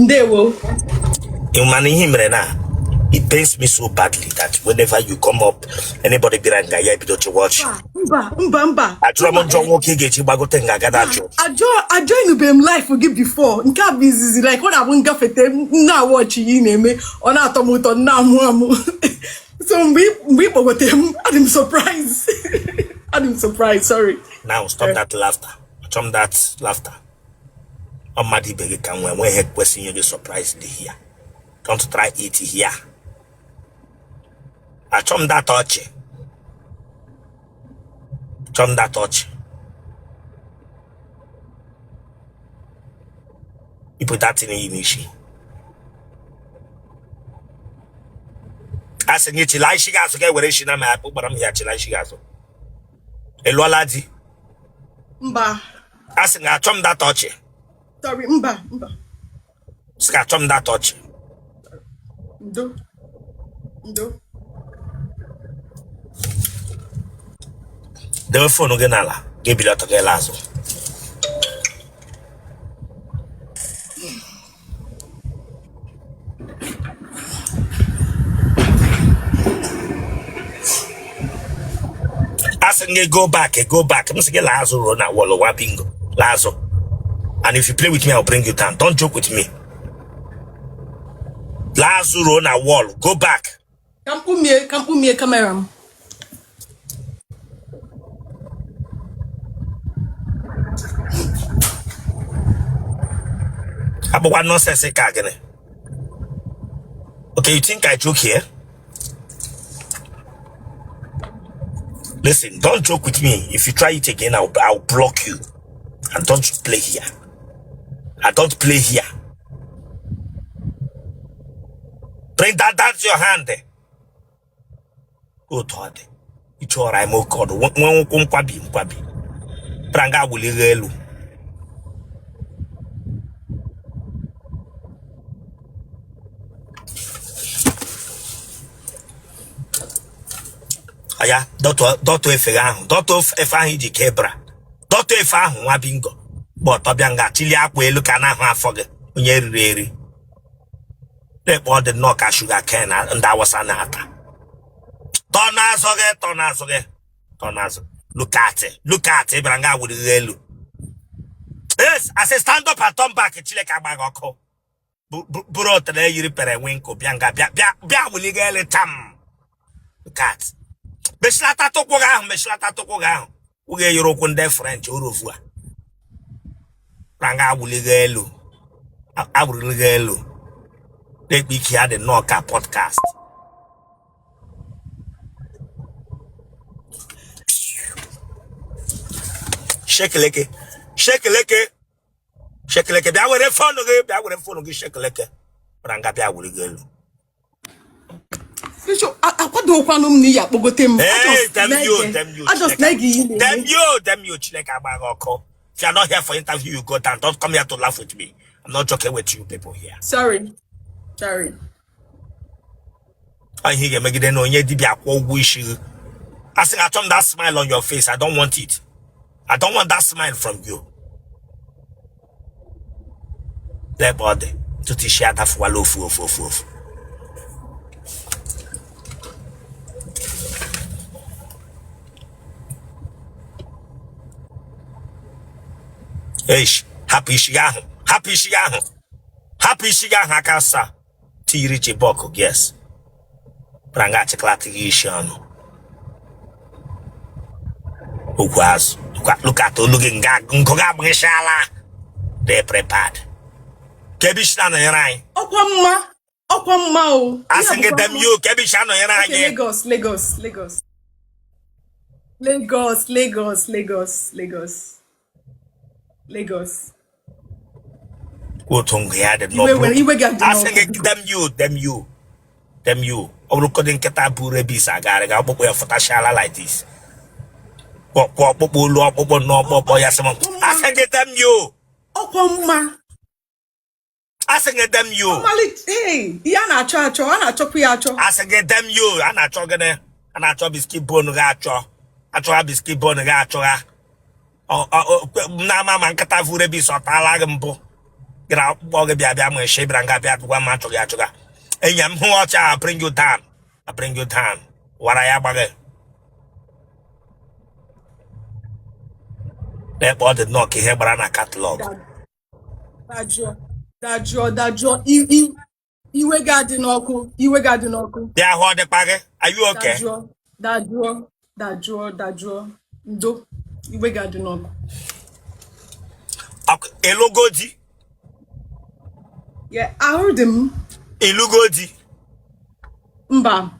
Ndewo. It pains me so badly that whenever you come up, anybody be like, "Yeah, don't you watch?" Mba. I join life we give before. Nka busy like what I won't get now watch you name on automoto now. So we with him. I'm surprised. I'm surprised. Sorry. Now stop that laughter. Stop that laughter. Omadi begi can when head question you be surprised here. Don't try it here. I chum that touch. Chum that touch. You put that in the machine. I said, you like she got to get where she na my but I'm here till she got. Elwaladi. Mba. I said, I chum that touch. Sorry, mba. Skachum that touch. Ndo. The phone again, Allah. Give it out to Lazo. I said, go back. I'm going to get Lazo run at Wallo Wabingo. Lazo. And if you play with me, I'll bring you down. Don't joke with me. Lazo run at wall. Go back. Come put me a camera. About what nonsense again? Okay, you think I joke here? Listen, don't joke with me. If you try it again, I'll block you. And don't play here. I don't play here. Bring that down to your hand. Go to it. It's all right, more called one kwabi. Pranga will you. Aya, Dr. Efahi di Kebra. Dr. Efahu wabingo. But Obianga chili akwe look and I forget. Unyeri. They bought the knock a sugar cane and that was another. Tonazo. Look at it, Branga with the yellow. Yes, I say stand up and turn back a chile kabagoko. Brought the Yuri Winko, Bianga, Bia will you tam. Look at. Beslata tokoga. Uge Eurokunde French, Urufua. Ranga Wuligelu. Abrigelu. They be here the Noka podcast. Shake leke. Bia were phone of shake leke. Ranga Bia Wuligelu. Hey, damn you, Chileka Bagoko. If you're not here for interview, you go down. Don't come here to laugh with me. I'm not joking with you people here. Sorry. I hear you make no wish you. I think I turn that smile on your face. I don't want it. I don't want that smile from you. That body to t-shirt that for Happy shigahu, akasa. Tirichi boko, yes. Prangache clatigishano. Ukwas, look at looking gagungogabrishala. They prepared. Kebishano yarai. Okwamma. I sing them you, Kebishano yarai. Lagos. Go to Ngaya, no. I sing them you. Or look at the Katabu Rebisa, Garaga, but we have Fatashala like this. What no boy, I sing them you. Okwamma. I sing them you. Hey, Yana Chacho, Anna Chopiacho. I sing them you, Anna Chogane, and I chop biscuit bone gacho. I try biscuit bone gacho. Nama man Katabu Rebisa, Talagambo. gra bog bia mo she branga bia kwa ma to ya chuga enyam ho ocha bring you down. I bring you down. What I bag. That boy did not hear brana catalog. Dajo. Iwe garden oku. Yeah, hold the bag. Are you okay? Dajo. Ndo. Iwe garden oku. Elogodi. Yeah, I heard him. Elugodi. Mba.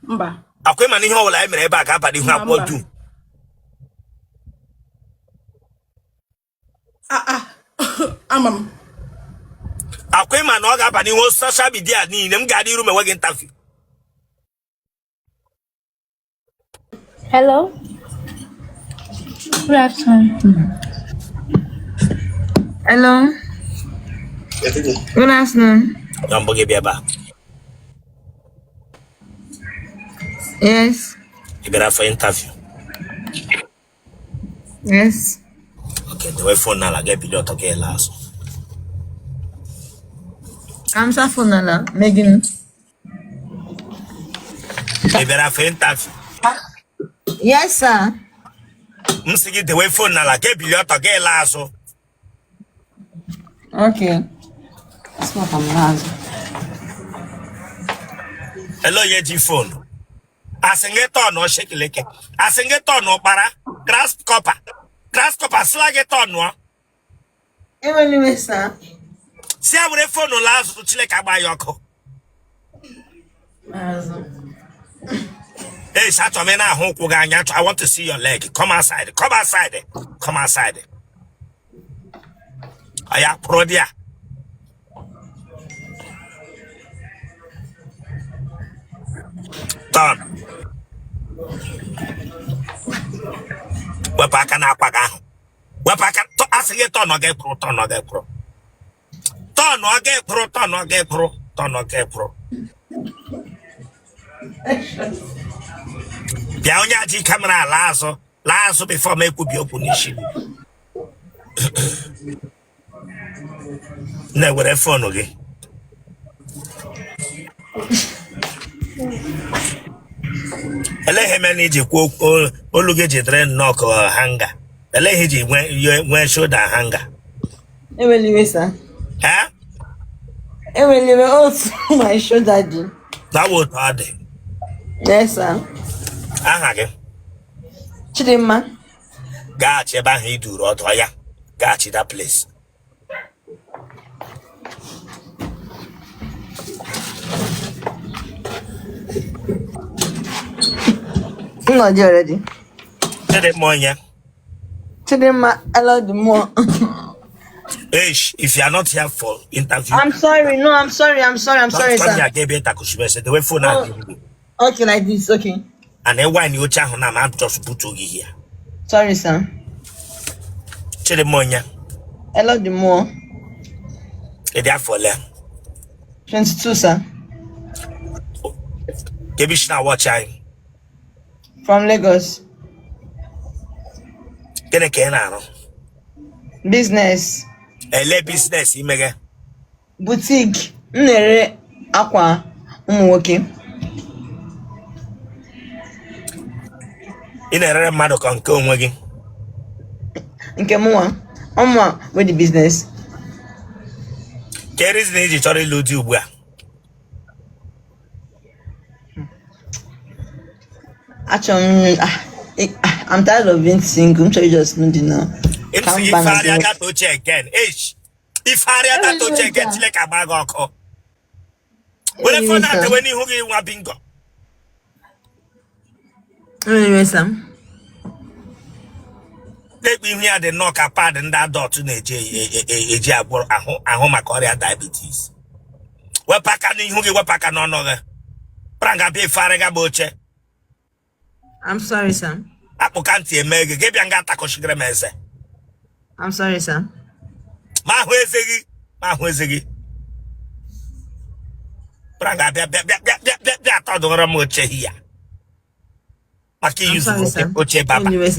Akwe mani ho wala emere ba ka padi hu apodu. Amam. Akwe man no ga padi ho social media ni nem ga di room e wage interview. Hello. Good afternoon. Hello. Good afternoon. Number give you back. Yes. You better for interview. Yes. Okay, the way phone now I get video to get last. I'm Safonala, Megan. You better for interview. Yes, sir. Msigi the way phone now I get video to get last. Okay. That's what I'm asking. Hello, ye phone. Asengeto no shake leke. Asengeto no para. Grasp copper slag it on no. Anyway, sir. See how the phone no last to chile kaba yoko. Hey, Satomena Honku Ganya, I want to see your leg. Come outside. I am prodia. Turn. Wapaka na paga. Wapaka to asige to no get pro. Turn no get pro. Bia onya ji camera lazo before me could be open issue. Na with a phone okay. Ele hemeni ji kwo oluge ji dren knock hanger. Ele heji when shoulder hanger. Anyway, sir. Huh? Anyway, also my shoulder. That would hard. Yes, sir. Aha. Chidima. Gotcha, ba he do rot oya. Gotcha that place. I'm not there already. Tell them more, yeah. Chidima, I love the more. If you are not here for interview, I'm sorry. No, I'm sorry. I'm sorry, sir. I gave it a kushibese. The way phone now. Okay, like this. Okay. And then when you check on a man just put you here. Sorry, sir. Tell them more, yeah. I love the more. For 22, sir. Maybe she not watch I. From Lagos. Can I Business. Ele business, you make Boutique. Nere aqua. Okay. in a rare man can come again. Nke mwa. With the business. There is need to load you. Actually, I'm tired of being single. I'm sure you just know now. If I got to check again, if I got to check again, like a bag of cock. What if I not when you want bingo? Anyway, Sam. Let me hear the knock apart and that door to Nigeria. I home a Korea diabetes. What pack and who what pack and another? Pranga be farega boche. I'm sorry, Sam. Apocanti mega give Yangata Koshigramese. I'm sorry, Sam. Ma Huezegi. Pranga be here. Maki use Oche Baba. Anyway,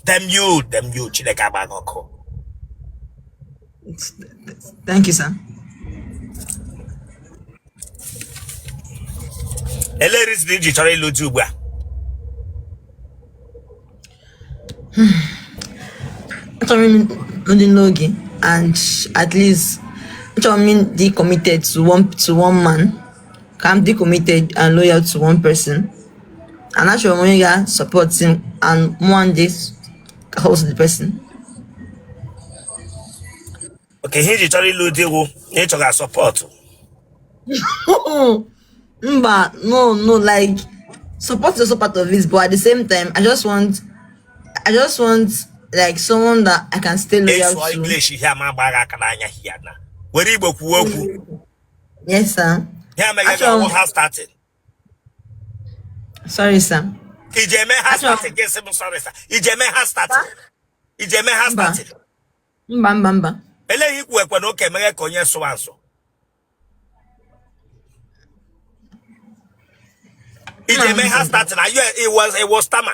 Them you, Chileka Bagoko. Thank you, sir. Eleris did try Lutuba. Logi, and at least decommitted to one man. I'm decommitted and loyal to one person. And actually when you support him and one day host the person. Okay, here you try Lutu, nature got support. But no, like support is also part of this, but at the same time, I just want like someone that I can stay loyal to. English here, my bag here now. Where you Yes, sir. Here, my has started. Sorry, sir. Ijeme has started. Yes, I'm sorry, sir. Ijeme has started. Ijeme has started. Mbamba. Ele you work when okay, me konye so anso. Ijeme has started. It was tama.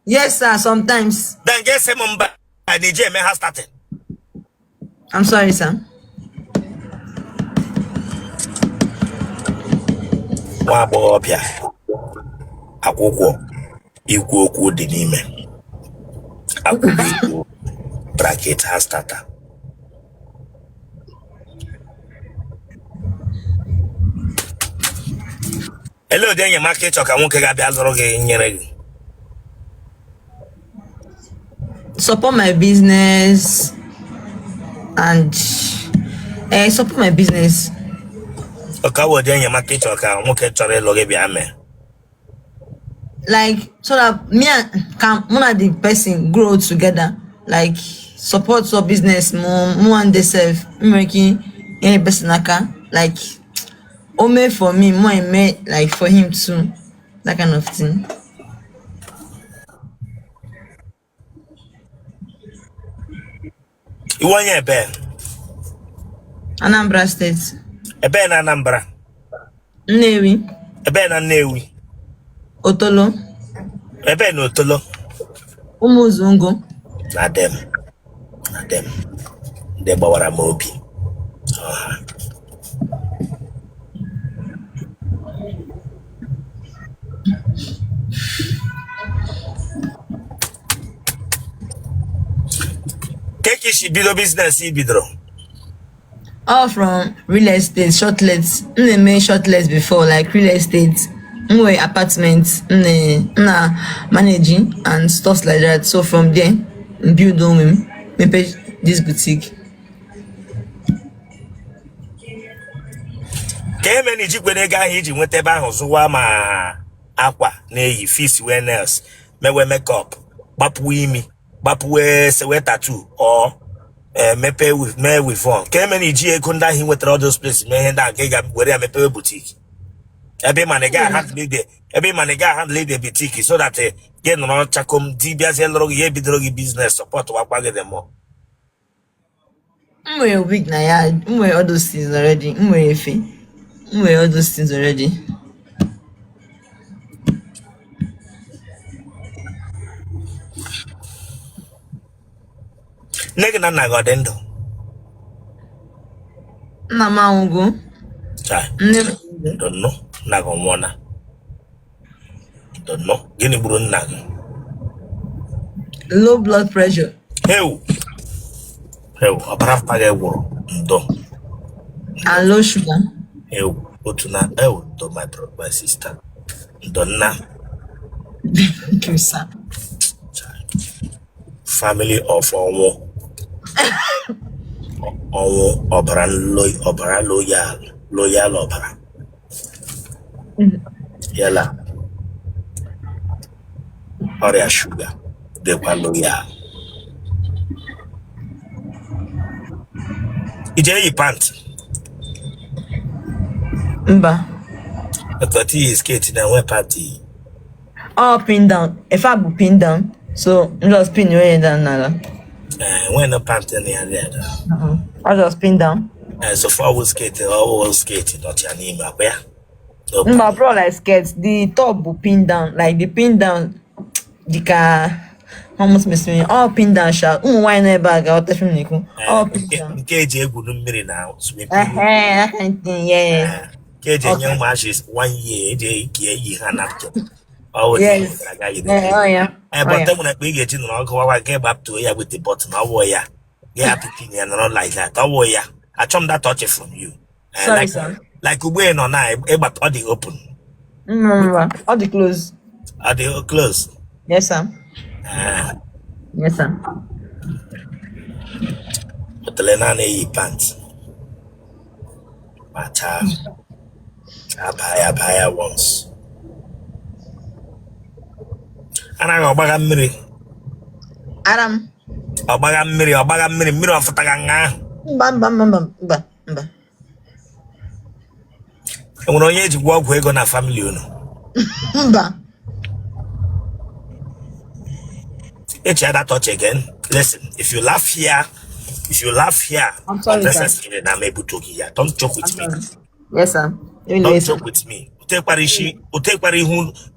Yes, sir. Sometimes. Then get some and Ijeme has started. I'm sorry, sir. Wa bo bia. Akwụkwọ ikwu okwu dị n'ime. Akwụkwọ bracket has started. Hello, then your market or can get the support my business and support my business. Okay, well then your market or can like so that me and one of the person grow together, like support your business more and themselves making any person like only for me more and me like for him too, that kind of thing. You want your ben? Anambra State. A ben Anambra. Nnewi. A ben Nnewi. Otolo. A ben Otolo. Umuzungu. Na dem. De Bawara Mobi. Keki she bido business he bidro. All from real estate, shortlets. I made shortlets before, like real estate, apartments, managing and stuff like that. So from there, build on me pay this boutique. Ke many jigwe ga hiji nwete ba hozuwa ma akwa na eyi fis wellness mewe makeup gbapu imi gbapu sewe tattoo or mepe with one. Ke many ji ego nda hi nwetara all those places me nda nke ga were mepe boutique. Ebe manega handle the boutique so that get no chakom di bia se loro ye bidro business support wa kwa get them more. We're weak na ya. We're all those things already. We're all those things already. Nega na godendo. Mama ungo. Chai. Don't know. Nago mona. Don't know. Gini buru nago. Low blood pressure. Heu. Abara page woro. Ndo. And low sugar. Eu, Otuna, to my sister. Donna. Thank you, sir. Family of Omo. Omo, Obara loyal Obara. Yella. Oria sugar. They were loyal. Ije pant. Mba. But he is skating and we're party. All pin down. If I be pin down, so just pin way down now. When the pant in the other. I just pin down. So far we skating, all skating, not your name up there. Mba bro like skets. The top will pin down. Like the pin down the car almost miss me. All pin down shot. Why never bag out the film niku? All pin down. Nke egwu mmiri na swimming pool. That kind of thing, yeah. Nke young matches 1 year eje ike yi ha napkin. Oh, Yes. Oh, yeah. But then when I big it in I get back to here with the button. Oh, yeah. Yeah, picking and not like that. Oh, yeah. I chum that touch it from you. Sorry, sir. Like we no na but all the open. All the clothes. Are they close? Yes, sir. Yes, sir. Otele na na pants. Macha. Abaya once. Ana ga mmiri. Adam. Ọgbaga mmiri ọfụtaga nga. Mba. Enwere onye eji gwa ọgwụ ego na family unu. Mba. Echi that touch again. Listen, if you laugh here, I'm sorry, unnecessarily na maybe talk here. Don't joke with me. Yes, sir. Don't joke with me. Utekpari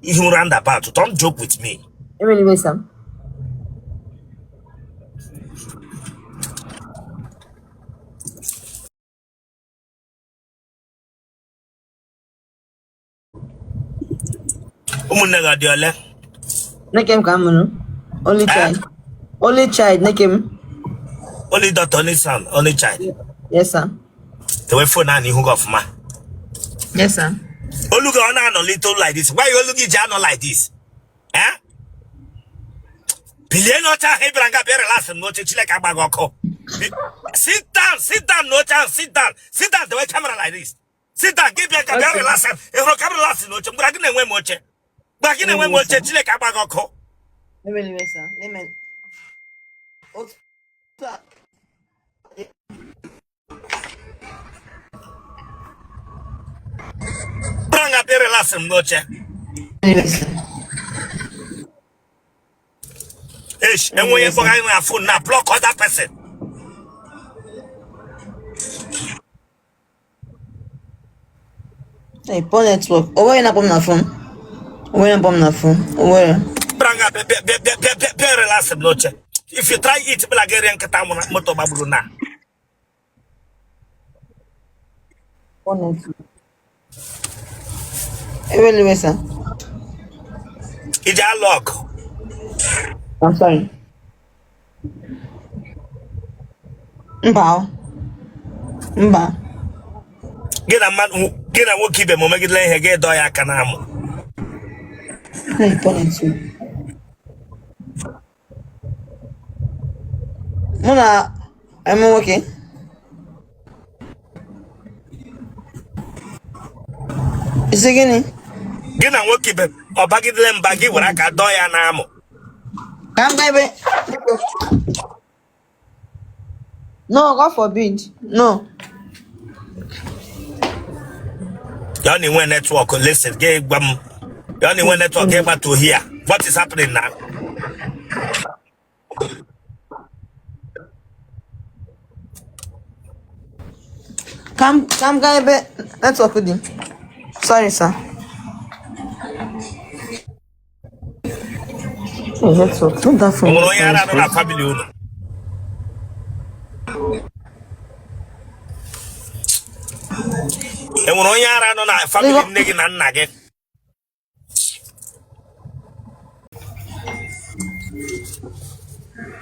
ihu roundabout. Don't joke with me. Anyway, sir. Ụmụnne gị dị ole? Nekem ka mụrụ. Only child, Nekem. Only daughter, only son, only child. Yes, sir. The way phone and ihu ọfụma. Yes, sir. Oluga ona no little like this. Why you look at not like this? Eh? Pileno cha hebranga be relax no chile ka gbagoko. Sit down, no chance, sit down. Sit down the way camera like this. Sit down, give me a camera relax. If you camera relax no chum, bragin enwe moche. Bragin enwe moche chile ka gbagoko. Anyway, sir. Amen. Branga be relax noche. Ish, and when you go on your phone now, block other person. Hey, poor network. Oh, where na pom na phone? Where? Branga be relax noche. If you try it, Bulgarian katamuna moto babruna. Poor network. Anyway, sir. It's a log. I'm sorry. Mba. Get a man who get a woki be moment lay get doya canamo. Hey, poor network. Muna, I'm okay. Is it gini? Get a woki be or baggy them baggy when I can doya namo. Come, baby. No, God forbid. No. You only when network listen, get you only when network get back to here. What is happening now? Come, baby. Let's talk with him. Sorry, sir. Oh, let's talk. Not that phone. No yara na family uno. No yara no na family negi na nna gị.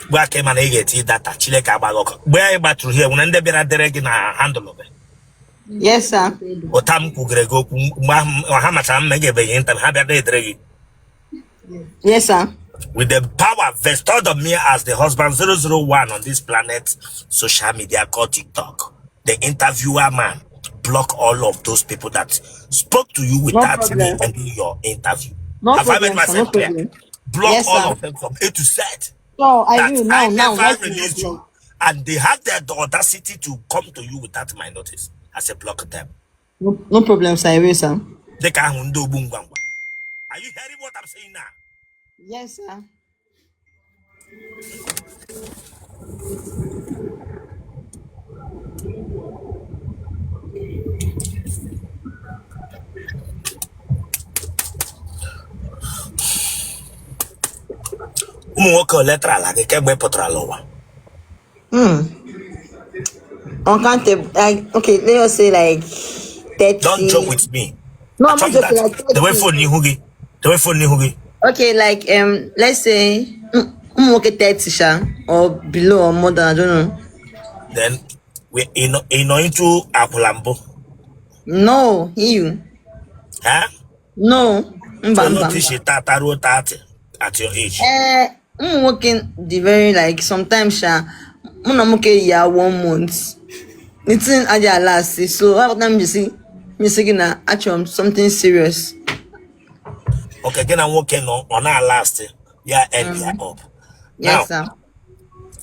Gwa ke mana ị ga-eti data Chileke agbagọkọ. Mgbe anyị gbatụrụ here nwere ndị bịara dere gị na handle be. Yes, sir. Ụta m kwugere gị okwu mgbe ha machara m ga-ebeghị interview ha bịa edere gị. Yes, sir. With the power vested on me as the husband 001 on this planet social media called TikTok, the interviewer man block all of those people that spoke to you without me ending your interview. Have I made myself clear? Block Yes, all sir. of them from A to Z. So I That will I now. never released you, and they have the audacity to come to you without my notice. I say block them. No problem, sir. I will, sir. They can't do boom bang. Are you hearing what I'm saying now? Yes, sir. Umuoka letra la ke kegbe potra lowa. Uncountable. Like, okay, let us say like 30. Don't joke with me. No, I I'm not told you joking. that Like the way 30. for Nihugi. The way for Nihugi. Okay, like let's say okay 30 sha or below or more than, I don't know. Then we into Akulambo. No, you. Huh? No. So Mba, no mba, teach mba. you 30 at your age. Working the very like sometimes sha okay ya 1 month. It's in aja last so how time you see na actually something serious. Okay, again I'm working on our last yeah and yeah up. Now, Yes, sir.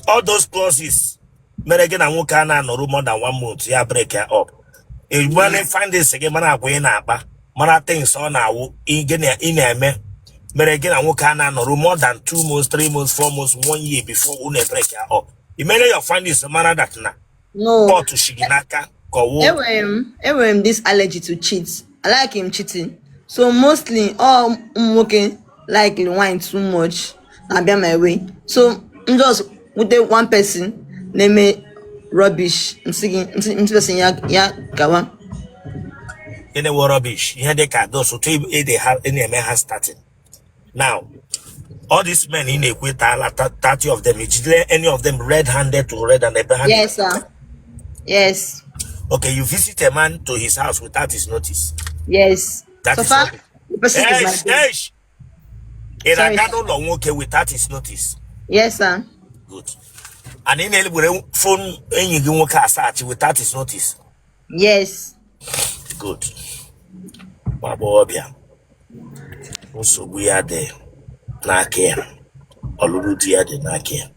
all those clauses, but again I'm working on no more than 1 month, yeah, break it up. If you want to find this again, man, I'm going up, man, I think so now in me. But again, I'm working on no more than 2 months, 3 months, 4 months, 1 year before we break it up. You may not find this man that now. No. Go to Shiginaka, go. Ewem this allergy to cheat. I like him cheating. So mostly all okay like wine too much. I be my way. So I'm just with the one person name me rubbish. I'm singing person ya gawa. In the rubbish, you had the car, those who they have any man has started. Now, all these men in Equator, 30 of them, is there any of them red-handed to red-handed? Yes, sir. Yes. Okay, you visit a man to his house without his notice. Yes. That So is far, rubbish. the person is my babe. In a Sorry, sir. garden long okay without his notice. Yes, sir. Good. And in a phone, any you search without his notice. Yes. Good. My boy, also we are there. Nake. Oludi are the Nake.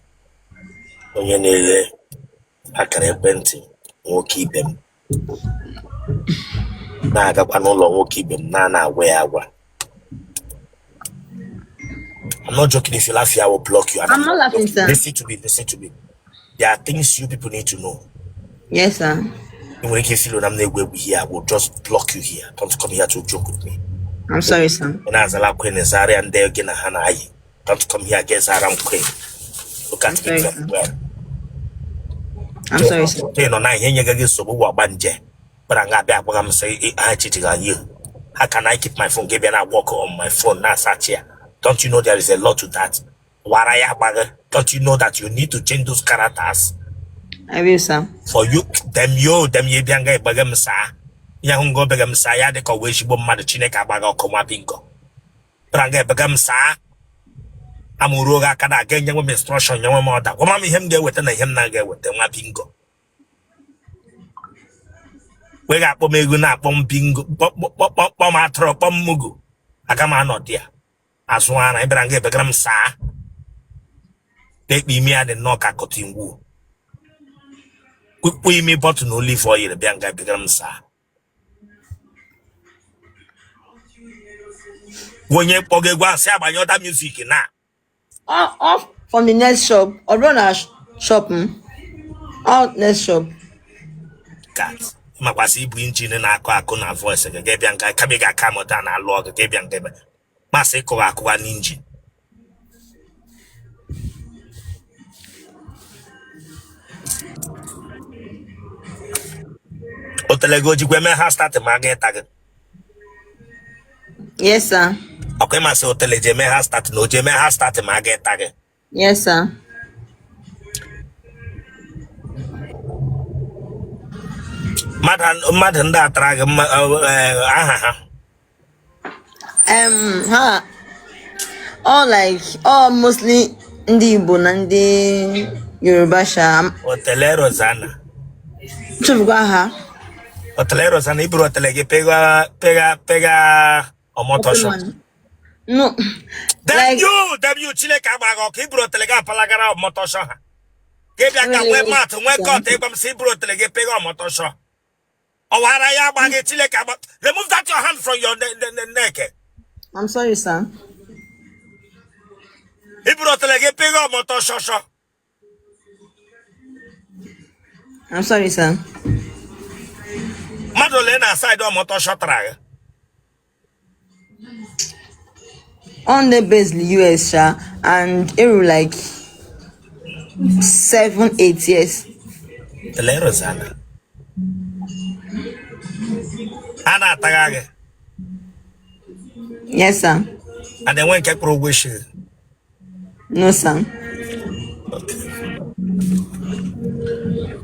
When you need a carepenti, won't keep him. Naga Panolo won't keep him. Nana, where I want. I'm not joking. If you laugh here, I will block you. I'm not laughing, sir. Listen to me. Listen to me. There are things you people need to know. Yes, sir. When you feel where we here, I will just block you here. Don't come here to joke with me. I'm sorry, sir. And as a queen is and there again, don't come here against Aram Queen. Look at me very well. I'm sorry, sir. You know, I hear you so banje. But I'm not back when I'm saying I cheating on you. How can I keep my phone? Give me and I walk on my phone now, such here. Don't you know there is a lot to that? Don't you know that you need to change those characters? I will, sir. For you, them ye bianga bagam sa. Yahungo begam sa ya de ko wish bo mad chineka baga koma bingo. Branga begam sa. Amuroga kada again young instruction young mother. Wama mi him get with and him na get with them bingo. We got pomeguna pom bingo pom atro pom mugu. Agama not there. Aswana Ibranga begram sa. Take me at the knock at cotton woo. We me but no leave for you, the Bianca begram sa. When you poke one say about your music now. Off from the next shop or run a shop. Out next shop. God. Makwasi bring chin and akona voice again. Bianca Kabiga come down a log again. Bianca Maseko Aqua Ninja. Otele go to women has started market target. Yes, sir. Okay, my so Otele Jeme has started no Jeme has started market target. Yes, sir. Madam that drag all mostly ndị Igbo na ndị Yoruba sha. Otele Rosanna. Chụbụkwa ha. Otele Rosanna iburu Otele ge pega Omotosho. No. Damn you Chile Kabago, iburu Otele ga palagara Omotosho ha. Give ya we mat when got ebam si iburu Otele ge pega Omotosho. Owara ya bage Chile Kaba. Remove that your hand from your neck. I'm sorry, sir. Iburu Otele ge pega Omotosho. I'm sorry, sir. Madolena side Omotosho try. On the base US sha and it was like 7-8 years. Tele Rosanna. Anna Tagage. Yes, sir. And then when Kekro wish. No, sir.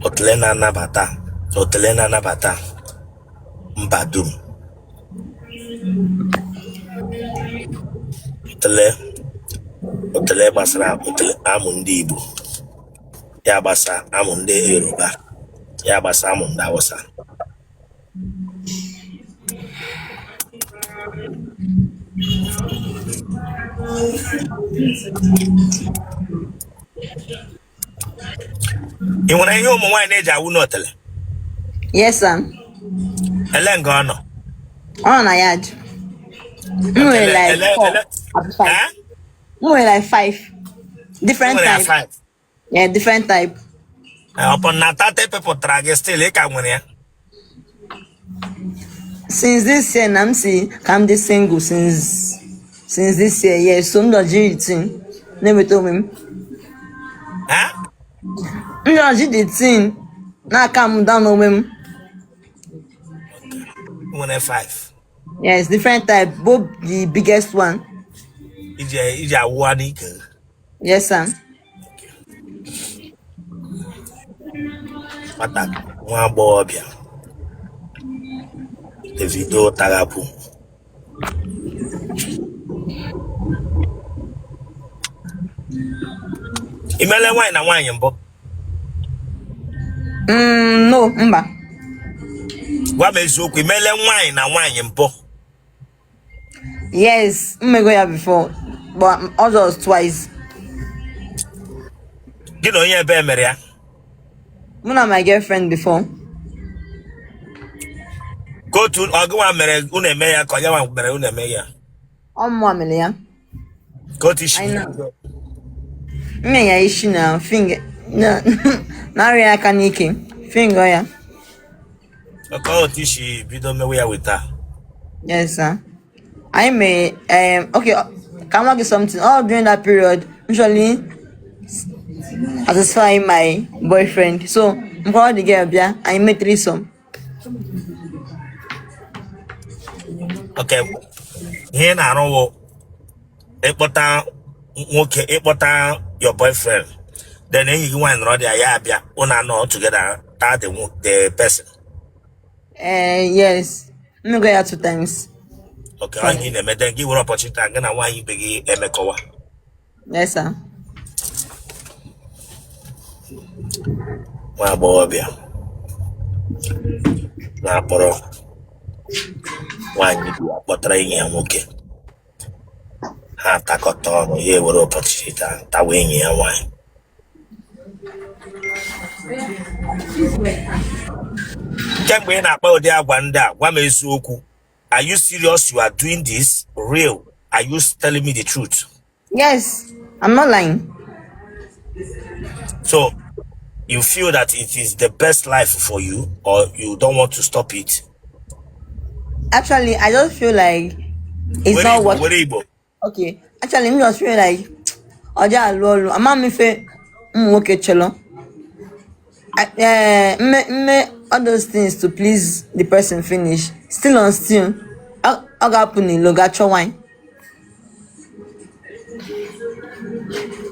Otele na nabata. Otele na nabata. Mbadum. Otele basra. Otele amundi Igbo. Ya basa amunde Yoruba. Ya basa amunda Hausa. You want to hear my wine age? I will not tell. Yes, sir. Elengano. On a yard. Like 5. Different type. 5. Yeah, different type. Upon Natate people drag still a camera. Since this year, Namsi come this single since this year. Yes, some dodgy thing. Never told him. Huh? Dodgy the thing. Now come down on him. 5. Yes, different type. Both the biggest one. Is a one. Yes, sir. What that one boy? The video tagapu. Imele wine na wine mbo. No, mba. What makes you imele wine na wine mbo? Yes, me go here before, but others twice. You know you be meria. Muna my girlfriend before. Go to Ogwa mere une meya ko ya mere une meya. Amelia. Go to she. I know. Me ya ishi na finger. No, na ria kaniki. Finger ya. Go to she bido me where with her. Yes, sir. I may okay. Can I get something? All during that period, usually satisfy my boyfriend. So I'm called the girl. Yeah, I made threesome. Okay. Here na no ekpota nwoke ekpota your boyfriend. Then you go and run ya bia una no together that the person. Yes. Let me go here 2 times. Okay, I need them then give her opportunity and gonna why you begi emekowa. Yes, sir. Wa bo bia. Na poro. Wa ni bia potra yin nwoke. Ha takoto no ye were opportunity ta we yin wa. Kemgbe na akpa odi agwa nda gwa mezu okwu. Are you serious? You are doing this real? Are you telling me the truth? Yes, I'm not lying. So you feel that it is the best life for you, or you don't want to stop it? Actually, I just feel like it's not working. Okay, actually, I just feel like Oja lolo. I'm not me okay chelo. Me all those things to please the person finish. Still on still. I got put in logacho wine.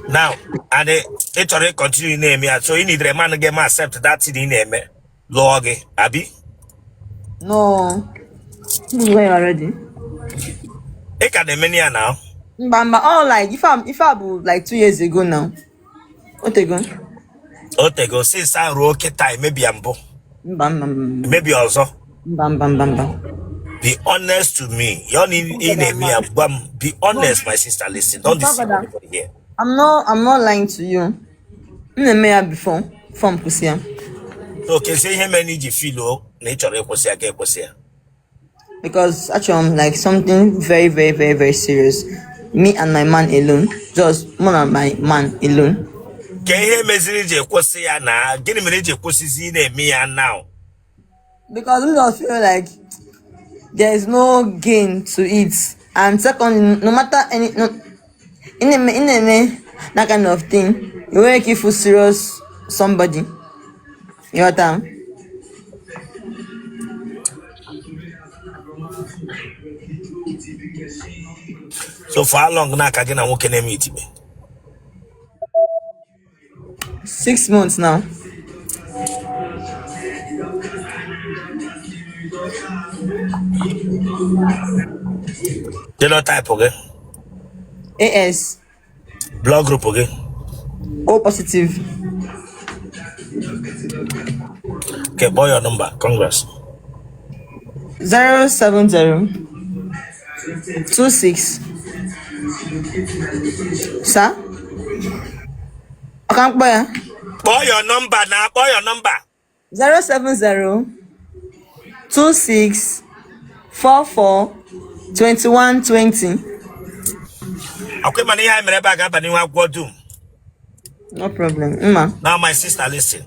Now, and it already continue name me. So you need the man to get accept that in name. Log Abby. No, this is going already. It can the many now. But all like if I was like 2 years ago now. What they go? Oh, they go since I roke time, maybe I'm bo. Maybe also. Be honest to me. You need in me. Be honest, my sister. Listen, don't deceive anybody here. I'm not lying to you. Before from Kusia. Okay, say him any feel nature Kusia. Because actually I'm like something very, very, very, very serious. Me and my man alone. Just more than my man alone. Can you message Kusia now? Get him a Kusi me and now. Because I just feel like there is no gain to it. And second, no matter in that kind of thing, you want to keep serious somebody. Your time. So for how long now can I work in meet me? 6 months now. They not type okay? AS. Blog group okay? O positive. Okay, boy your number. Congrats. 070 26. Sir? I can't buy. Boy your number now. Boy your number. 070 26 44 21 20. Okay, man, here I'm back up and you have got doom. No problem. Now my sister, listen.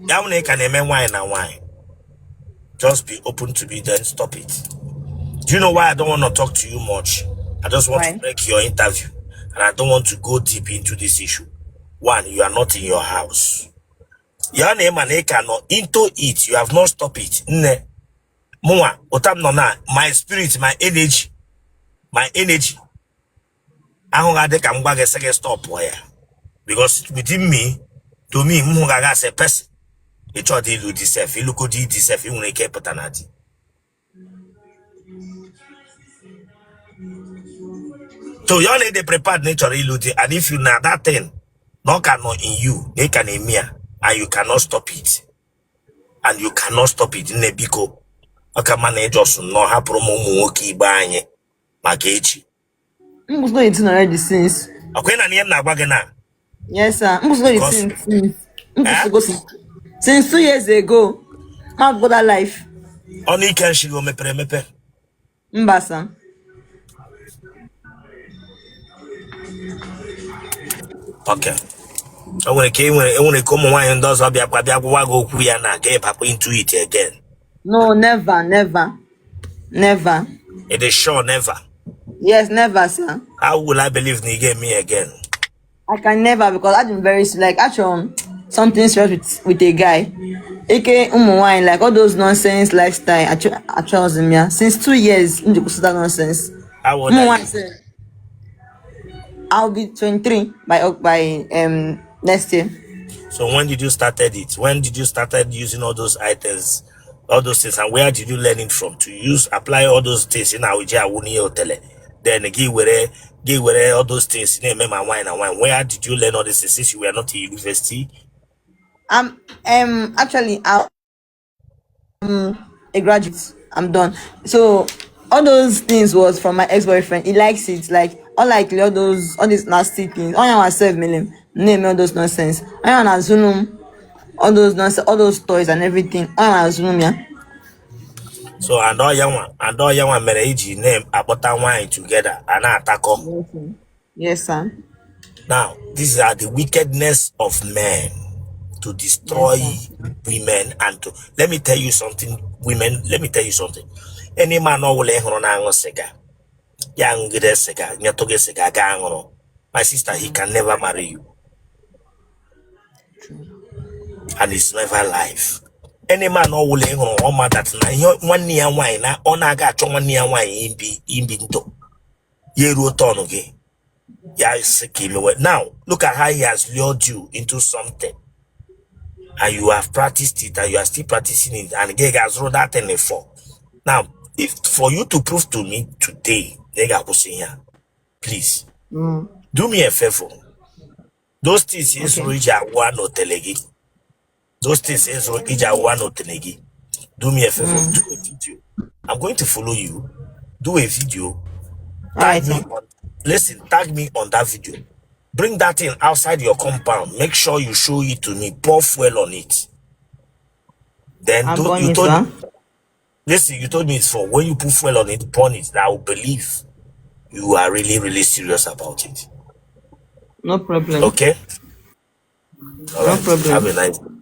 Down here can name wine and wine. Just be open to me, then stop it. Do you know why I don't want to talk to you much? I just want to break your interview. And I don't want to go deep into this issue. One, you are not in your house. Your name and cannot into it. You have not stopped it. Ne. Mwa, otam nona, my spirit, my energy. I don't think I'm going to second stop where. Because within me, to me, Mungaga is a person. He tried to do this, he look at this, he won't keep it. So you need to prepare nature illusion, and if you know that thing, no cannot in you, they can in me, and you cannot stop it. And you cannot stop it in a biko. Okay, manage us no have promo moki banye makechi. I'm not eating already since. Okay, na name na bagana. Yes, sir. I'm not since 2 years ago. My brother life. Only can she go mepe. Mbasa. Okay. So when it come one does be a go kuya na get back into it again. No, never. It is sure never. Yes, never, sir. How will I believe you get me again? I can never, because I've been very like actually something serious with a guy. AK wine, like all those nonsense lifestyle. Actually, since 2 years in the that nonsense. How old are you? I'll be 23 by next year. So when did you started it? When did you started using all those items, all those things, and where did you learn it from? To apply all those things in our Otele. Then give where all those things in wine and wine. Where did you learn all this since you were not in university? Actually I'm a graduate. I'm done. So all those things was from my ex-boyfriend. He likes it, like all these nasty things. I am myself name all those nonsense. I am assume all those nonsense, all those toys and everything. I am assume yeah. So and all young marriage name abota wine together and attack. Yes, sir. Now, these are the wickedness of men to destroy women and to let me tell you something, women, let me tell you something. Any man no will on cigar. Young get a cigar, nyatoge cigar gang. My sister, he can never marry you. And it's never life. Any man no will on that na 1 year wine na onaga 1 year wine in binto. Ye wrote on again. Now, look at how he has lured you into something. And you have practiced it and you are still practicing it. And Geg has wrote that in for. Now, if for you to prove to me today, here, please, do me a favor. Those things is Rija one Otele. Those things is Rija one Otele. Do me a favor. Do a video. I'm going to follow you. Do a video. Tag me on that video. Bring that in outside your compound. Make sure you show it to me. Pour fuel on it. Then you told me it's for when you put fuel on it, burn it. That I will believe you are really, really serious about it. No problem. Okay? All right. No problem. Have a nice day.